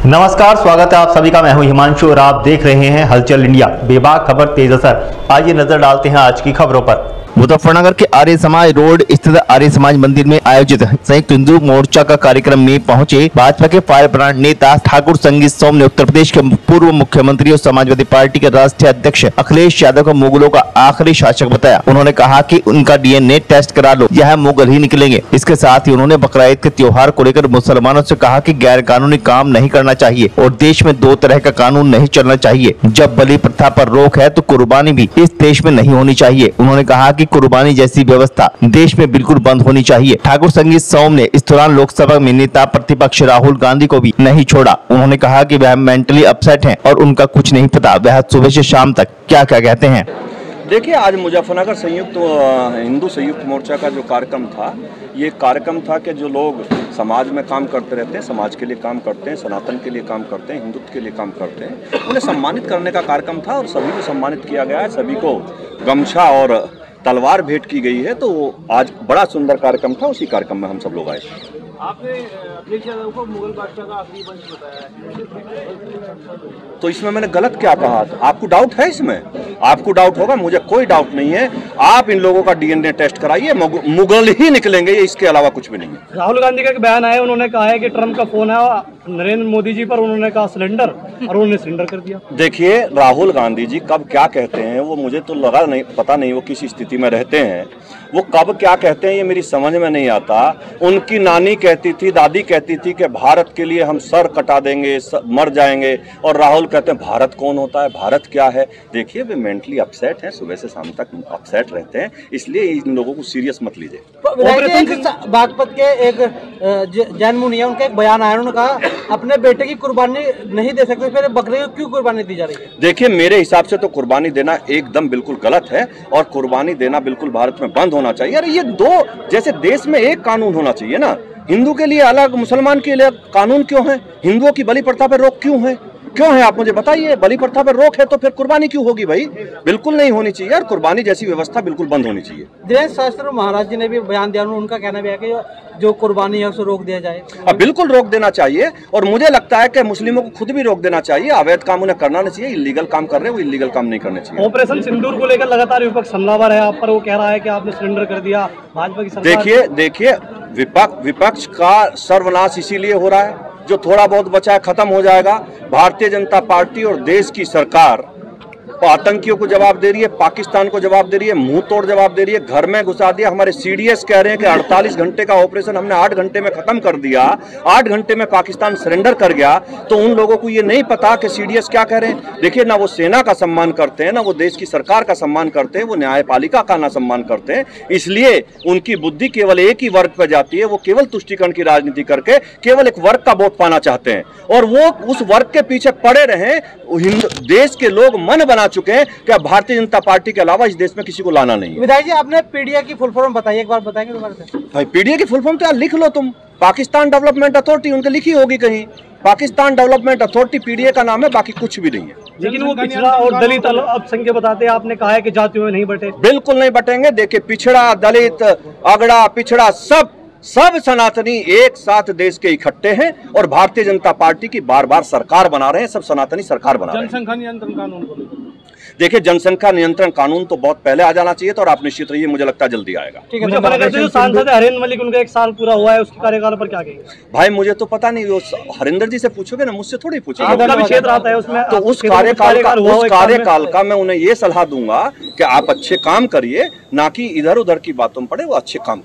नमस्कार, स्वागत है आप सभी का। मैं हूं हिमांशु और आप देख रहे हैं हलचल इंडिया। बेबाक खबर तेज असर। आइए नजर डालते हैं आज की खबरों पर। मुजफ्फरनगर के आर्य समाज रोड स्थित आर्य समाज मंदिर में आयोजित संयुक्त हिंदू मोर्चा का कार्यक्रम में पहुंचे भाजपा के फायर ब्रांड नेता ठाकुर संगीत सोम ने उत्तर प्रदेश के पूर्व मुख्यमंत्री और समाजवादी पार्टी के राष्ट्रीय अध्यक्ष अखिलेश यादव को मुगलों का आखिरी शासक बताया। उन्होंने कहा कि उनका डीएनए टेस्ट करा लो, यह मुगल ही निकलेंगे। इसके साथ ही उन्होंने बकरा ईद के त्योहार को लेकर मुसलमानों से कहा कि गैर कानूनी काम नहीं करना चाहिए और देश में दो तरह का कानून नहीं चलना चाहिए। जब बलि प्रथा पर रोक है तो कुर्बानी भी इस देश में नहीं होनी चाहिए। उन्होंने कहा कि कुर्बानी जैसी व्यवस्था देश में बिल्कुल बंद होनी चाहिए। ठाकुर संगीत सोम ने इस दौरान लोकसभा में नेता प्रतिपक्ष राहुल गांधी को भी नहीं छोड़ा। उन्होंने कहा कि वह मेंटली अपसेट हैं और उनका कुछ नहीं पता वह सुबह से शाम तक क्या क्या कहते हैं। देखिए, आज मुजफ्फरनगर हिंदू संयुक्त मोर्चा का जो कार्यक्रम था, ये कार्यक्रम था कि जो लोग समाज में काम करते रहते हैं, समाज के लिए काम करते हैं, सनातन के लिए काम करते हैं, हिंदुत्व के लिए काम करते हैं, उन्हें सम्मानित करने का कार्यक्रम था और सभी को सम्मानित किया गया है। सभी को गमछा और तलवार भेंट की गई है। तो आज बड़ा सुंदर कार्यक्रम था, उसी कार्यक्रम में हम सब लोग आए। आपने अखिलेश यादव को मुगल बादशाह का आखिरी वंश बताया, तो इसमें मैंने गलत क्या कहा था? आपको डाउट है इसमें? आपको डाउट होगा, मुझे कोई डाउट नहीं है। आप इन लोगों का डीएनए टेस्ट कराइए, मुगल ही निकलेंगे, इसके अलावा कुछ भी नहीं है। राहुल गांधी का एक बयान आया, उन्होंने कहा है कि ट्रम्प का फोन है नरेंद्र मोदी जी पर, उन्होंने कहा सिलेंडर, और उन्होंने सिलेंडर कर दिया। देखिए, राहुल गांधी जी कब क्या कहते हैं वो मुझे तो पता नहीं वो किस स्थिति में रहते हैं। वो कब क्या कहते हैं ये मेरी समझ में नहीं आता। उनकी नानी कहती थी, दादी कहती थी कि भारत के लिए हम सर कटा देंगे, मर जाएंगे, और राहुल कहते हैं भारत कौन होता है, भारत क्या है। देखिए, वे मेंटली अपसेट हैं, सुबह से शाम तक अपसेट रहते हैं, इसलिए इन लोगों को सीरियस मत लीजिए। बागपत के एक जैन मुनि है, उनका एक बयान आया, उन्होंने कहा अपने बेटे की कुर्बानी नहीं दे सकते, फिर बकरे को क्यों कुर्बानी दी जा रही है? देखिए, मेरे हिसाब से तो कुर्बानी देना एकदम बिल्कुल गलत है और कुर्बानी देना बिल्कुल भारत में बंद होना चाहिए। अरे ये दो, जैसे देश में एक कानून होना चाहिए ना, हिंदू के लिए अलग, मुसलमान के लिए कानून क्यों है? हिंदुओं की बलि प्रथा पर रोक क्यों है? क्यों है आप मुझे बताइए। बलि प्रथा पर रोक है तो फिर कुर्बानी क्यों होगी भाई? बिल्कुल नहीं होनी चाहिए और कुर्बानी जैसी व्यवस्था बिल्कुल बंद होनी चाहिए। दिनेश शास्त्री महाराज जी ने भी बयान दिया, उनका कहना भी है कि जो कुर्बानी है उसे रोक दिया जाए। बिल्कुल रोक देना चाहिए और मुझे लगता है कि मुस्लिमों को खुद भी रोक देना चाहिए। अवैध काम उन्हें करना नहीं चाहिए, इलीगल काम कर रहे हैं वो इलीगल काम नहीं करने चाहिए। ऑपरेशन सिंदूर को लेकर लगातार विपक्ष हमलावर है आप पर, वो कह रहा है कि आपने सरेंडर कर दिया भाजपा की सरकार। देखिए, विपक्ष का सर्वनाश इसीलिए हो रहा है, जो थोड़ा बहुत बचा है खत्म हो जाएगा। भारतीय जनता पार्टी और देश की सरकार आतंकियों को जवाब दे रही है, पाकिस्तान को जवाब दे रही है, मुंह तोड़ जवाब दे रही है, घर में घुसा दिया। हमारे सीडीएस कह रहे हैं कि 48 घंटे का ऑपरेशन हमने 8 घंटे में खत्म कर दिया, 8 घंटे में पाकिस्तान सरेंडर कर गया। तो उन लोगों को ये नहीं पता कि सीडीएस क्या कह रहे हैं। देखिए, ना वो सेना का सम्मान करते हैं, ना वो देश की सरकार का सम्मान करते हैं, वो न्यायपालिका का ना सम्मान करते हैं। इसलिए उनकी बुद्धि केवल एक ही वर्ग पर जाती है। वो केवल तुष्टीकरण की राजनीति करके केवल एक वर्ग का वोट पाना चाहते हैं और वो उस वर्ग के पीछे पड़े रहे। देश के लोग मन बना चुके हैं कि अब भारतीय जनता पार्टी के अलावा इस देश में किसी को लाना नहीं है। विधायक जी, आपने पीडीए की फुल फॉर्म बताइए, एक बार बताएंगे दोबारा से? भाई, पीडीए की फुल फॉर्म तो यार लिख लो तुम। पाकिस्तान डेवलपमेंट अथॉरिटी, उनके लिखी होगी कहीं। पाकिस्तान डेवलपमेंट अथॉरिटी पीडीए का नाम है, बाकी कुछ भी नहीं है। लेकिन वो पिछड़ा और दलित अल्पसंख्यक बताते हैं, आपने कहा है कि जातियों में नहीं बटे। बिल्कुल नहीं बटेंगे। देखिए, पिछड़ा, दलित, अगड़ा, पिछड़ा, सब सनातनी एक साथ देश के इकट्ठे हैं और भारतीय जनता पार्टी की बार बार सरकार बना रहे हैं। सब सनातनी सरकार बना रहे हैं। जनसंख्या नियंत्रण कानून, देखिए, जनसंख्या नियंत्रण कानून तो बहुत पहले आ जाना चाहिए था और आप निश्चित रहिए, मुझे लगता है जल्दी आएगा। जो सांसद हरेंद्र मलिक, उनका 1 साल पूरा हुआ है, उसके कार्यकाल पर क्या कहेंगे? भाई, मुझे तो पता नहीं, वो हरिंदर जी से पूछोगे ना, मुझसे थोड़ी पूछेंगे। क्षेत्र आता है उसमें, तो उस कार्यकाल का मैं उन्हें ये सलाह दूंगा कि आप अच्छे काम करिए, ना कि इधर उधर की बातों में पड़े, वो अच्छे काम